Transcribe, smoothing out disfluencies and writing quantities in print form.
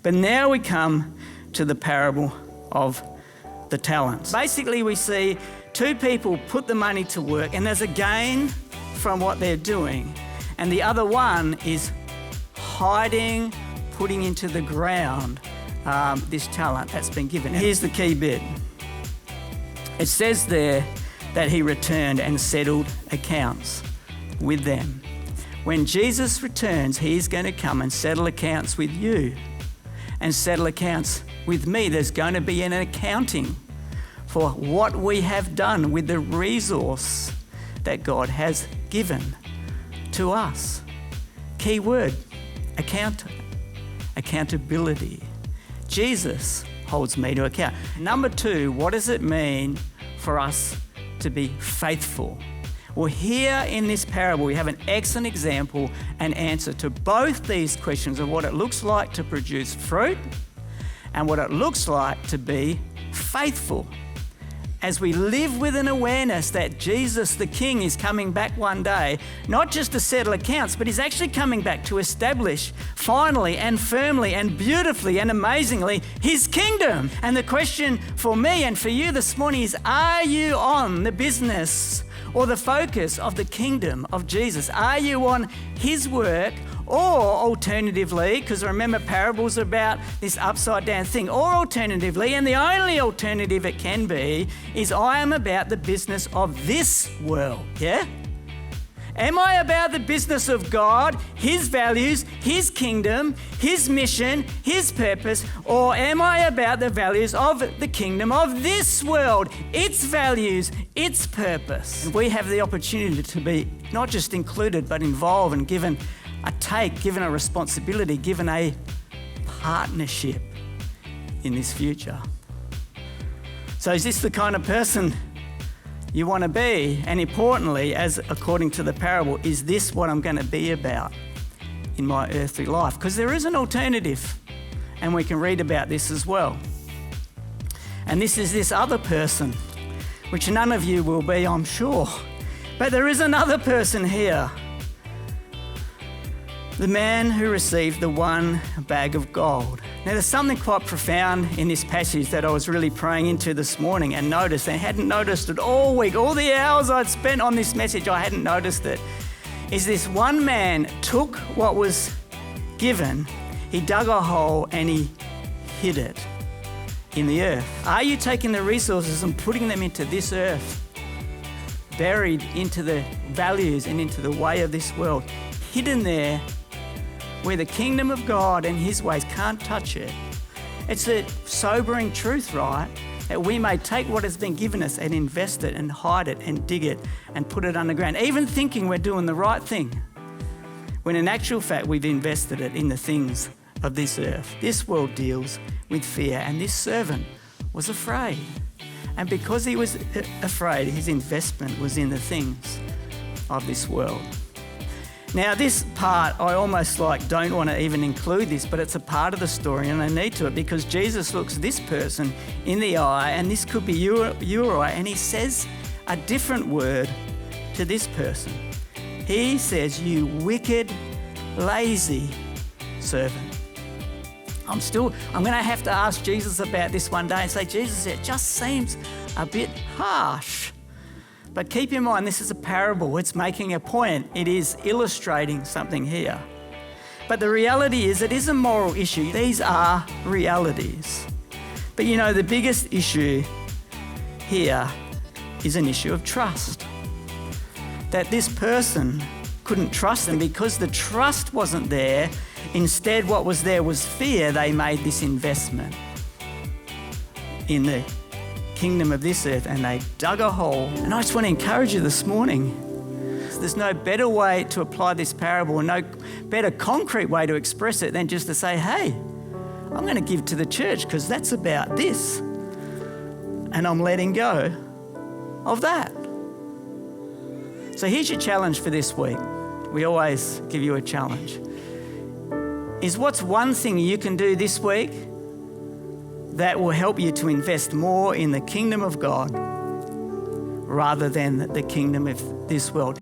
But now we come to the parable of the talents. Basically, we see two people put the money to work and there's a gain from what they're doing. And the other one is hiding, putting into the ground this talent that's been given. Here's the key bit. It says there that he returned and settled accounts with them. When Jesus returns, he's going to come and settle accounts with you and settle accounts with me. There's going to be an accounting for what we have done with the resource that God has given to us. Key word, accountability. Jesus holds me to account. Number two, what does it mean for us to be faithful? Well, here in this parable, we have an excellent example and answer to both these questions of what it looks like to produce fruit and what it looks like to be faithful. As we live with an awareness that Jesus the King is coming back one day, not just to settle accounts, but he's actually coming back to establish finally and firmly and beautifully and amazingly his kingdom. And the question for me and for you this morning is, are you on the business or the focus of the kingdom of Jesus? Are you on his work? Or alternatively, because remember parables are about this upside down thing, or alternatively, and the only alternative it can be, is I am about the business of this world, yeah? Am I about the business of God, his values, his kingdom, his mission, his purpose, or am I about the values of the kingdom of this world, its values, its purpose? And we have the opportunity to be not just included, but involved and given a responsibility, given a partnership in this future. So is this the kind of person you want to be? And importantly, as according to the parable, is this what I'm going to be about in my earthly life? Because there is an alternative, and we can read about this as well. And this is this other person, which none of you will be, I'm sure. But there is another person here. The man who received the one bag of gold. Now there's something quite profound in this passage that I was really praying into this morning and noticed. I hadn't noticed it all week. All the hours I'd spent on this message, I hadn't noticed it. Is this one man took what was given, he dug a hole and he hid it in the earth. Are you taking the resources and putting them into this earth, buried into the values and into the way of this world, hidden there, where the kingdom of God and his ways can't touch it? It's a sobering truth, right? That we may take what has been given us and invest it and hide it and dig it and put it underground, even thinking we're doing the right thing, when in actual fact we've invested it in the things of this earth. This world deals with fear, and this servant was afraid. And because he was afraid, his investment was in the things of this world. Now this part, I almost don't want to even include this, but it's a part of the story and I need to it because Jesus looks this person in the eye, and this could be you or I, and he says a different word to this person. He says, "You wicked, lazy servant." I'm going to have to ask Jesus about this one day and say, Jesus, it just seems a bit harsh. But keep in mind, this is a parable. It's making a point. It is illustrating something here. But the reality is, it is a moral issue. These are realities. But you know, the biggest issue here is an issue of trust. That this person couldn't trust them because the trust wasn't there. Instead, what was there was fear. They made this investment in the kingdom of this earth and they dug a hole. And I just want to encourage you this morning, there's no better way to apply this parable and no better concrete way to express it than just to say, hey, I'm going to give to the church because that's about this, and I'm letting go of that. So here's your challenge for this week. We always give you a challenge. Is what's one thing you can do this week that will help you to invest more in the kingdom of God rather than the kingdom of this world?